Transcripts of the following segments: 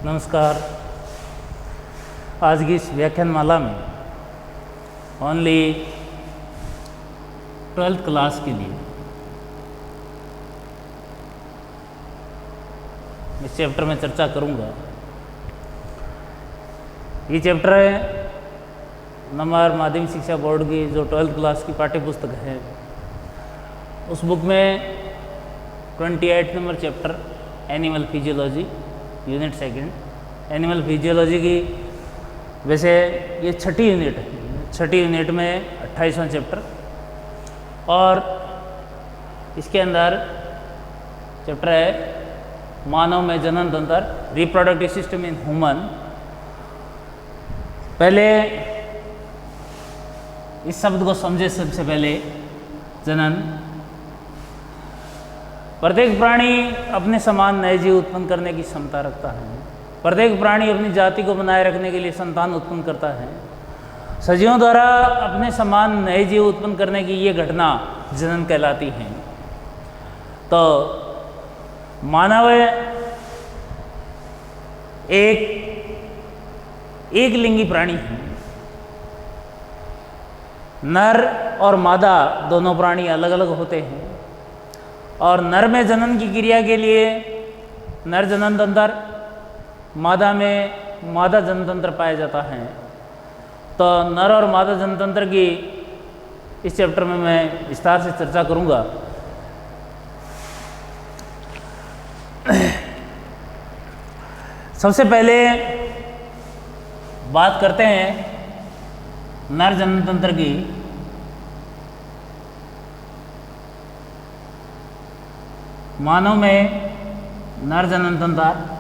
नमस्कार। आज की इस व्याख्यानमाला में ओनली 12th क्लास के लिए इस चैप्टर में चर्चा करूंगा। ये चैप्टर है नंबर माध्यमिक शिक्षा बोर्ड की जो 12th क्लास की पाठ्य पुस्तक है, उस बुक में 28 number chapter animal physiology unit second. Animal physiology की वैसे ये छठी यूनिट है। छठी यूनिट में 28वां चैप्टर और इसके अंदर चैप्टर है मानव में जनन तंत्र, रिप्रोडक्टिव सिस्टम इन ह्यूमन। पहले इस शब्द को समझे। सबसे पहले जनन। प्रत्येक प्राणी अपने समान नए जीव उत्पन्न करने की क्षमता रखता है। प्रत्येक प्राणी अपनी जाति को बनाए रखने के लिए संतान उत्पन्न करता है। सजीवों द्वारा अपने समान नए जीव उत्पन्न करने की ये घटना जनन कहलाती है। तो मानव एक लिंगी प्राणी है। नर और मादा दोनों प्राणी अलग अलग होते हैं और नर में जनन की क्रिया के लिए नर जनन तंत्र, मादा में मादा जनन तंत्र पाया जाता है। तो नर और मादा जनन तंत्र की इस चैप्टर में मैं विस्तार से चर्चा करूंगा। सबसे पहले बात करते हैं नर जनन तंत्र की। मानव में नर जनन तंत्र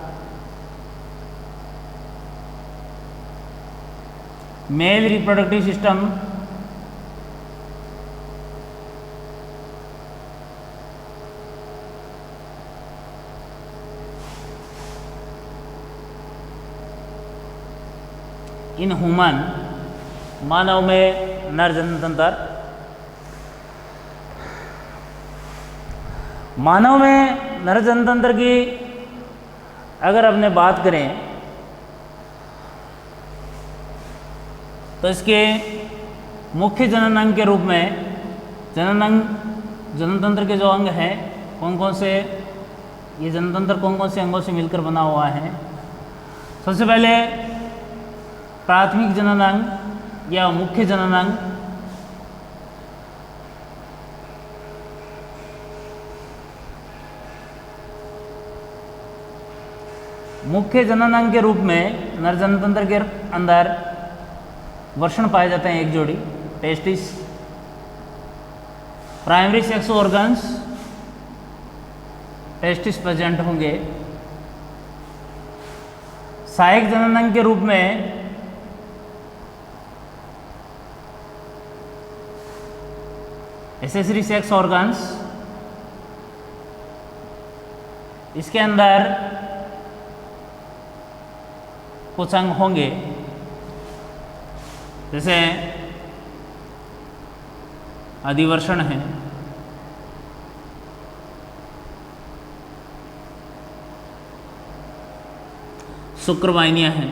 male reproductive system in human. मानव में नर जनन तंत्र। मानव में नर जनन तंत्र की अगर अपने बात करें तो इसके मुख्य जनन अंग के रूप में जनन तंत्र के जो अंग हैं कौन कौन से, ये जनन तंत्र कौन कौन से अंगों से मिलकर बना हुआ है। सबसे पहले प्राथमिक जनन अंग या मुख्य जनन अंग। मुख्य जनन अंग के रूप में नर जनन तंत्र के अंदर वृषण पाए जाते हैं, एक जोड़ी testis. Primary sex organs testis present होंगे। सहायक जनन अंग के रूप में एसेसरी सेक्स ऑर्गन्स, इसके अंदर कुछ अंग होंगे जैसे अधिवर्षण है, शुक्रवाहिनियां हैं,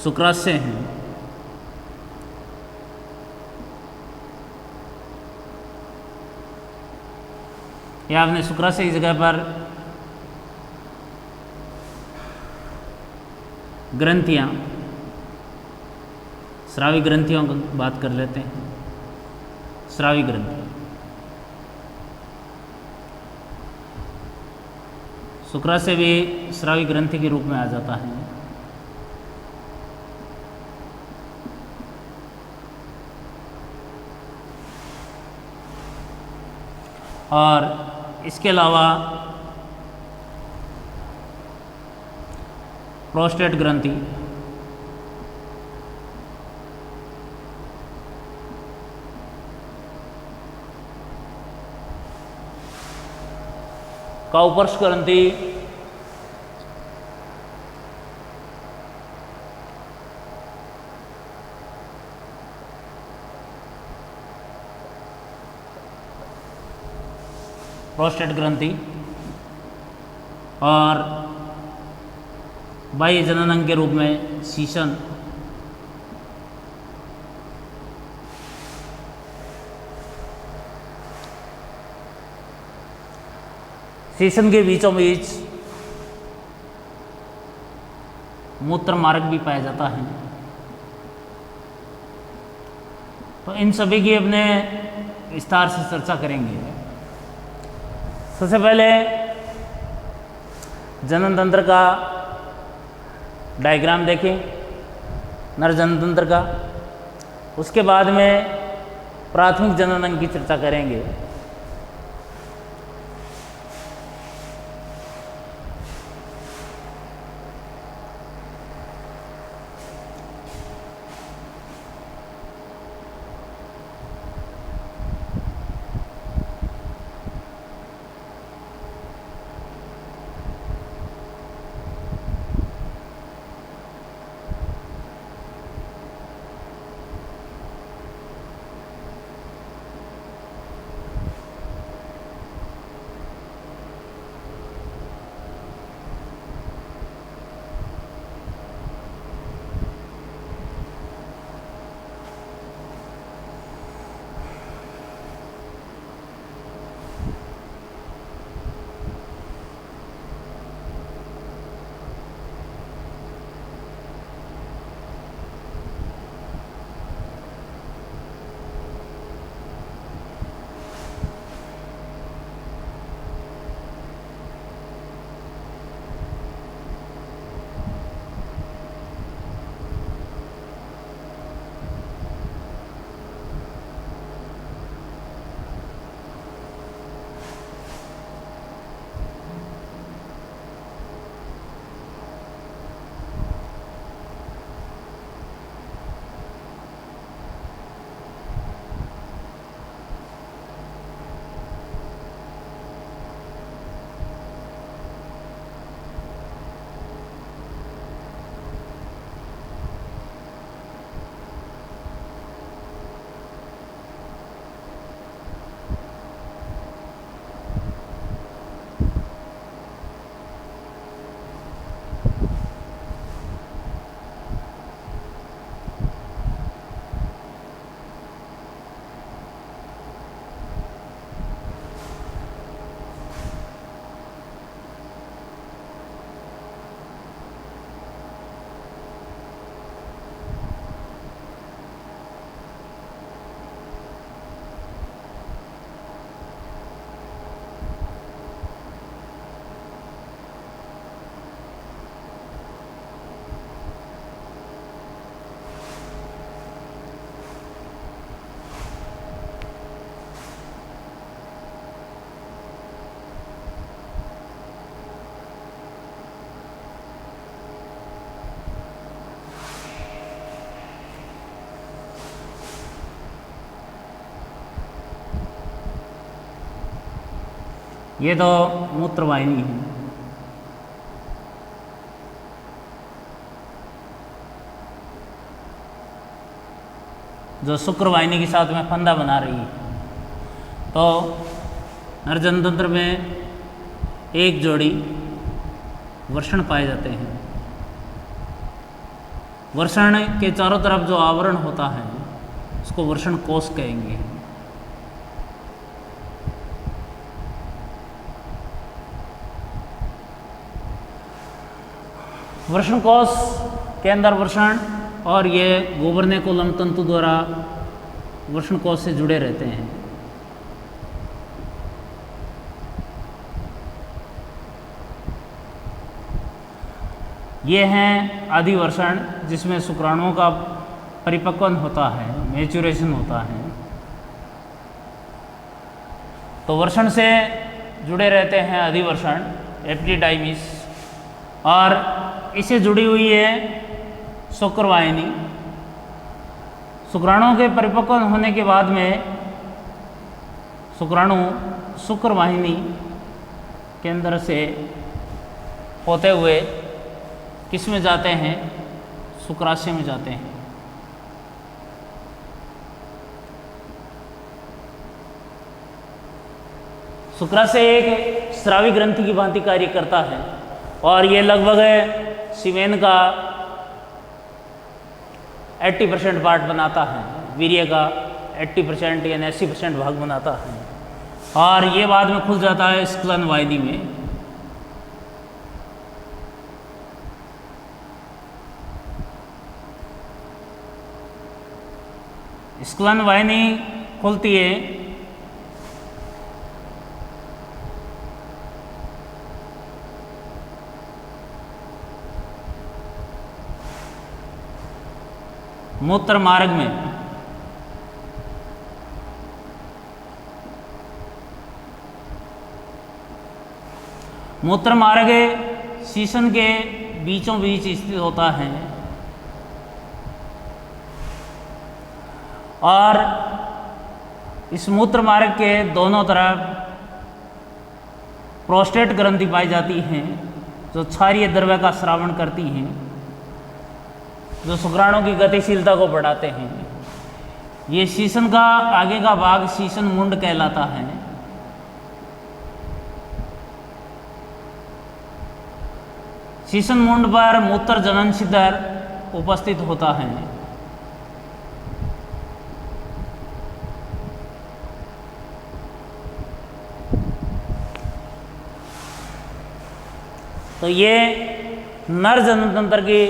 शुक्राशय हैं, या आपने शुक्राशय की जगह पर ग्रंथियां, स्रावी ग्रंथियों की बात कर लेते हैं। स्रावी ग्रंथि, शुक्राशय भी स्रावी ग्रंथि के रूप में आ जाता है। और इसके अलावा प्रोस्टेट ग्रंथि, काउपर्स ग्रंथि, प्रोस्टेट ग्रंथि और बाह्य जनन अंग के रूप में शीशन। शीशन के बीचों बीच मूत्र मार्ग भी पाया जाता है। तो इन सभी की अपने विस्तार से चर्चा करेंगे। सबसे पहले जनन तंत्र का डायग्राम देखें, नर जनन तंत्र का। उसके बाद में प्राथमिक जनन अंग की चर्चा करेंगे। ये तो मूत्रवाहिनी है। जो शुक्रवाहिनी के साथ में फंदा बना रही है। तो नर जनन तंत्र में एक जोड़ी वर्षण पाए जाते हैं। वर्षण के चारों तरफ जो आवरण होता है उसको वर्षण कोश कहेंगे। वर्षण कोश के अंदर वर्षण और ये गोबर्नेकुलम तंतु द्वारा वर्षण कोश से जुड़े रहते हैं। ये हैं आदि वर्षण, जिसमें शुक्राणुओं का परिपक्वन होता है, मैच्योरेशन होता है। तो वर्षण से जुड़े रहते हैं अधिवर्षण एपिडिडाइमिस, और इसे जुड़ी हुई है शुक्रवाहिनी। शुक्राणुओं के परिपक्वन होने के बाद में शुक्राणु शुक्रवाहिनी के अंदर से होते हुए किस में जाते हैं? शुक्राशय में जाते हैं। शुक्राशय एक स्रावी ग्रंथि की भांति कार्य करता है और ये लगभग सीमेन का 80% पार्ट बनाता है, वीर्य का 80% या 80% भाग बनाता है और ये बाद में खुल जाता है स्खलन वाहिनी में। स्खलन वाहिनी खुलती है मूत्र मार्ग में। मूत्र मार्ग शीशन के बीचों बीच स्थित होता है और इस मूत्र मार्ग के दोनों तरफ प्रोस्टेट ग्रंथि पाई जाती हैं जो क्षारीय द्रव्य का स्रावण करती हैं, जो शुक्राणु की गतिशीलता को बढ़ाते हैं। ये शीशन का आगे का भाग शीशन मुंड कहलाता है। शीशन मुंड पर मूत्र जनन छिद्र उपस्थित होता है। तो ये नर जनन तंत्र की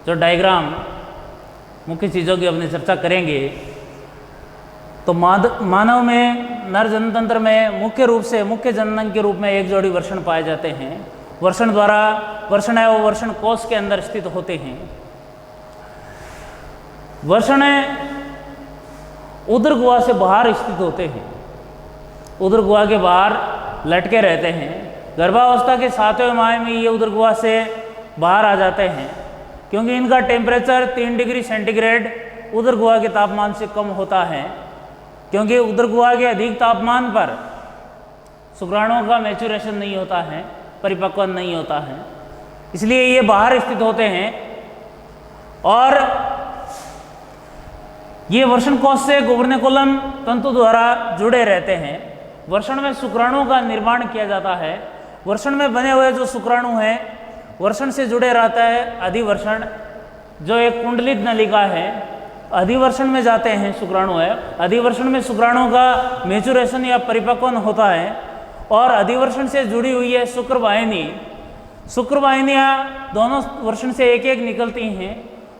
जो डायग्राम मुख्य चीज़ों की अपनी चर्चा करेंगे। तो मानव में नर जनन तंत्र में मुख्य रूप से मुख्य जनन के रूप में एक जोड़ी वृषण पाए जाते हैं। वृषण द्वारा वृषण है वो वृषण कोश के अंदर स्थित होते हैं। वृषण उदर गुहा से बाहर स्थित होते हैं, उदर गुहा के बाहर लटके रहते हैं। गर्भावस्था के 7वें माह में ये उदर गुहा से बाहर आ जाते हैं क्योंकि इनका टेम्परेचर 3 डिग्री सेंटीग्रेड उदर गुहा के तापमान से कम होता है, क्योंकि उदर गुहा के अधिक तापमान पर शुक्राणुओं का मैच्योरेशन नहीं होता है, परिपक्व नहीं होता है, इसलिए ये बाहर स्थित होते हैं और ये वृषण कोश से गुबर्नेकुलम तंतु द्वारा जुड़े रहते हैं। वृषण में शुक्राणुओं का निर्माण किया जाता है। वृषण में बने हुए जो शुक्राणु हैं वृषण से जुड़े रहता है अधिवृषण, जो एक कुंडलित नलिका है। अधिवृषण में जाते हैं शुक्राणु है। अधिवृषण में शुक्राणुओं का मैच्योरेशन या परिपक्वन होता है और अधिवृषण से जुड़ी हुई है शुक्रवाहिनी। शुक्रवाहिनियाँ दोनों वृषण से एक एक निकलती हैं।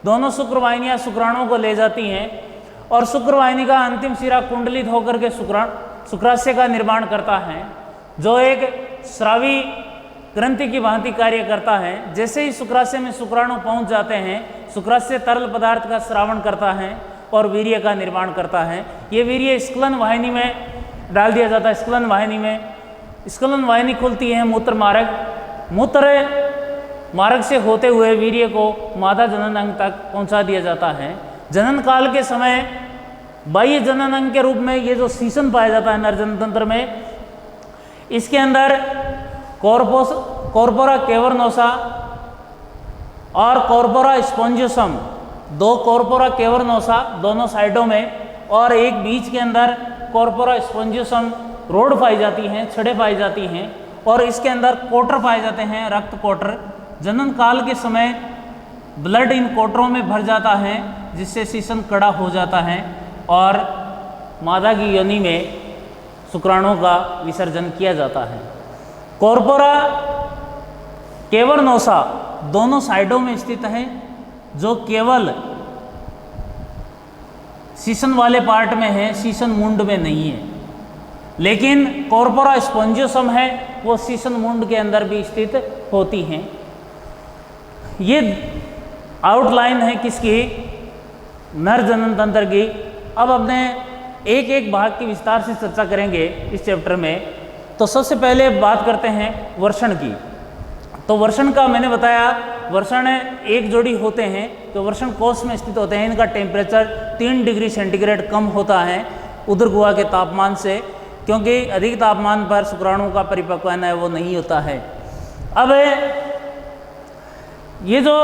दोनों शुक्रवाहिनियाँ शुक्राणुओं को ले जाती हैं और शुक्रवाहिनी का अंतिम सिरा कुंडलित होकर के शुक्राशय का निर्माण करता है, जो एक स्रावी ग्रंथि की भांति कार्य करता है। जैसे ही शुक्राशय में शुक्राणु पहुंच जाते हैं, शुक्राशय तरल पदार्थ का स्रावण करता है और वीर्य का निर्माण करता है। ये वीर्य स्खलन वाहिनी में डाल दिया जाता है। स्खलन वाहिनी में स्खलन वाहिनी खुलती है मूत्र मार्ग। मूत्र मार्ग से होते हुए वीर्य को मादा जनन अंग तक पहुंचा दिया जाता है। जनन काल के समय बाह्य जनन अंग के रूप में ये जो शीशन पाया जाता है नर जनन तंत्र में, इसके अंदर कॉर्पोरा कैवर्नोसा और कॉर्पोरा स्पॉन्जियोसम, 2 कॉर्पोरा कैवर्नोसा दोनों साइडों में और एक बीच के अंदर कॉर्पोरा स्पॉन्जियोसम रोड पाई जाती हैं, छड़ें पाई जाती हैं और इसके अंदर कोटर पाए जाते हैं, रक्त कोटर। जनन काल के समय ब्लड इन कोटरों में भर जाता है जिससे शीशन कड़ा हो जाता है और मादा की योनि में शुक्राणुओं का विसर्जन किया जाता है। कॉर्पोरा कैवर्नोसा दोनों साइडों में स्थित है, जो केवल शीशन वाले पार्ट में है, शीशन मुंड में नहीं है। लेकिन कॉर्पोरा स्पॉन्जियोसम है वो शीशन मुंड के अंदर भी स्थित होती हैं। ये आउटलाइन है किसकी? नर जनन तंत्र की। अब अपने एक एक भाग की विस्तार से चर्चा करेंगे इस चैप्टर में। तो सबसे पहले बात करते हैं वृषण की। तो वृषण का मैंने बताया, वृषण एक जोड़ी होते हैं जो वृषण कोश में स्थित होते हैं। इनका टेम्परेचर 3 डिग्री सेंटीग्रेड कम होता है उदर गुहा के तापमान से, क्योंकि अधिक तापमान पर शुक्राणु का परिपक्वन है वो नहीं होता है। अब ये जो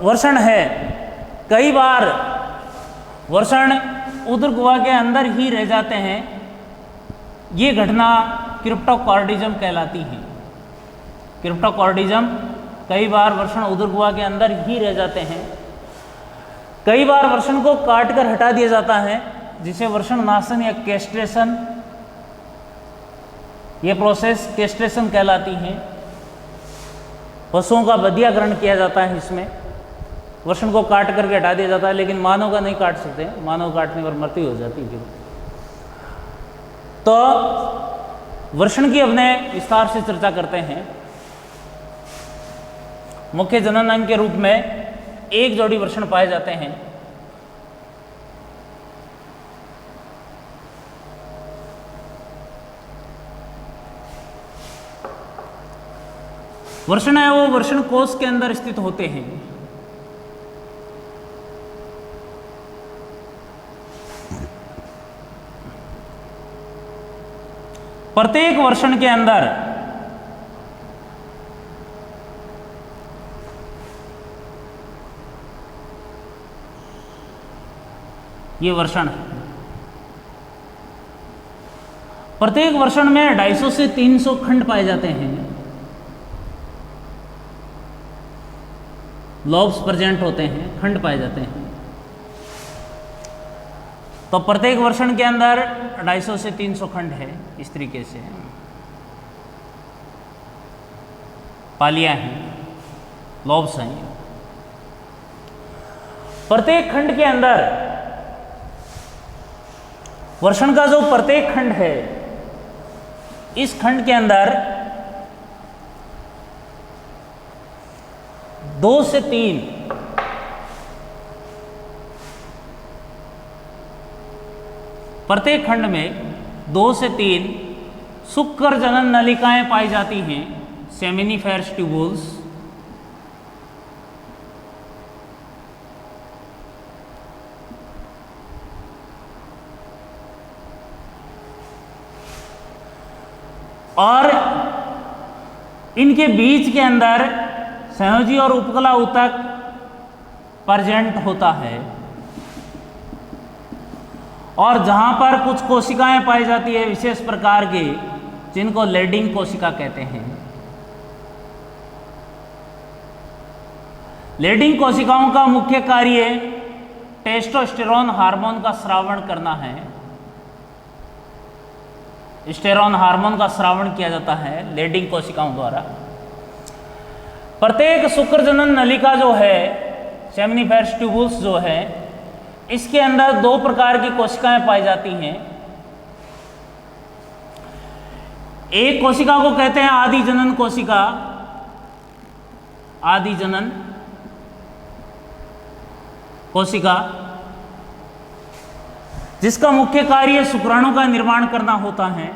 वृषण है, कई बार वृषण उदर गुहा के अंदर ही रह जाते हैं ये घटना क्रिप्टोकॉर्डिज्म कहलाती है। क्रिप्टोकॉर्डिज्म कई बार वृषण उदर गुहा के अंदर ही रह जाते हैं, कई बार वृषण को काट कर हटा दिया जाता है, जिसे वृषण नाशन या कैस्ट्रेशन, ये प्रोसेस कैस्ट्रेशन कहलाती है। पशुओं का बधियाकरण किया जाता है, इसमें वृषण को काट करके हटा दिया जाता है, लेकिन मानव का नहीं काट सकते, मानव काटने पर मृत्यु हो जाती है। तो वृषण की अपने विस्तार से चर्चा करते हैं। मुख्य जनन अंग के रूप में एक जोड़ी वृषण पाए जाते हैं। वृषण है वो वृषण कोश के अंदर स्थित होते हैं। प्रत्येक वृषण के अंदर ये वृषण है। प्रत्येक वृषण में 250 से 300 खंड पाए जाते हैं। लॉब्स प्रेजेंट होते हैं, खंड पाए जाते हैं। तो प्रत्येक वृषण के अंदर 250 से 300 खंड है। इस तरीके से पालियां हैं, लॉब्स हैं। प्रत्येक खंड के अंदर वृषण का जो प्रत्येक खंड है, इस खंड के अंदर 2 से 3 प्रत्येक खंड में 2 से 3 शुक्र जनन नलिकाएं पाई जाती हैं, सेमिनिफेरस ट्यूबुल्स। और इनके बीच के अंदर संयोजी और उपकला ऊतक प्रेजेंट होता है, और जहां पर कुछ कोशिकाएं पाई जाती है विशेष प्रकार की, जिनको लेडिंग कोशिका कहते हैं। लेडिंग कोशिकाओं का मुख्य कार्य टेस्टोस्टेरोन हार्मोन का स्रावण करना है। स्टेरोन हार्मोन का स्रावण किया जाता है लेडिंग कोशिकाओं द्वारा। प्रत्येक शुक्र जनन नलिका जो है, सेमिनिफेरस ट्यूबुल्स जो है, इसके अंदर 2 प्रकार की कोशिकाएं पाई जाती हैं। एक कोशिका को कहते हैं आदि जनन कोशिका, आदि जनन कोशिका, जिसका मुख्य कार्य शुक्राणु का निर्माण करना होता है।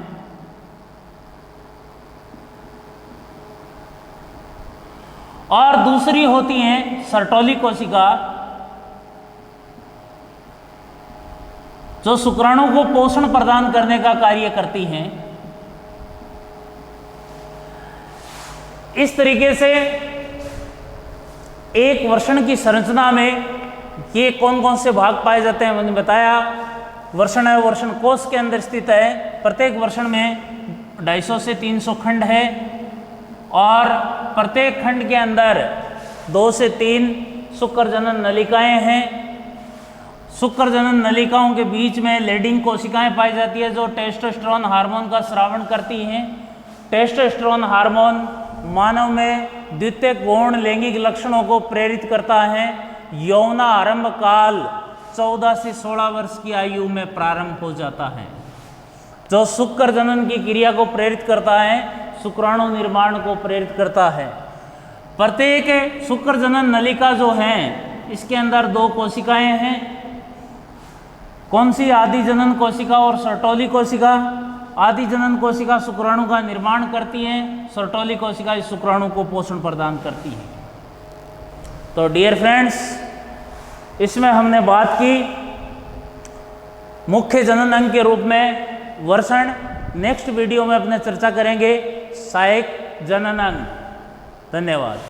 और दूसरी होती है सर्टोली कोशिका, जो शुक्राणु को पोषण प्रदान करने का कार्य करती हैं। इस तरीके से एक वृषण की संरचना में ये कौन कौन से भाग पाए जाते हैं मैंने बताया। वृषण है, वृषण कोश के अंदर स्थित है। प्रत्येक वृषण में 250 से 300 खंड है, और प्रत्येक खंड के अंदर 2 से 3 शुक्र जनन नलिकाएं हैं। शुक्र जनन नलिकाओं के बीच में लेडिंग कोशिकाएं पाई जाती है, जो टेस्टोस्टेरोन हार्मोन का स्रावण करती हैं। टेस्टोस्टेरोन हार्मोन मानव में द्वितीयक गौण लैंगिक लक्षणों को प्रेरित करता है। यौन आरंभ काल 14 से 16 वर्ष की आयु में प्रारंभ हो जाता है, जो शुक्र जनन की क्रिया को प्रेरित करता है, शुक्राणु निर्माण को प्रेरित करता है। प्रत्येक शुक्र जनन नलिका जो है, इसके अंदर 2 कोशिकाएं हैं। कौन सी? आदि जनन कोशिका और सर्टोली कोशिका। आदि जनन कोशिका शुक्राणु का निर्माण करती है, सर्टोली कोशिका इस शुक्राणु को पोषण प्रदान करती है। तो डियर फ्रेंड्स, इसमें हमने बात की मुख्य जनन अंग के रूप में वृषण। नेक्स्ट वीडियो में अपने चर्चा करेंगे सहायक जनन अंग। धन्यवाद।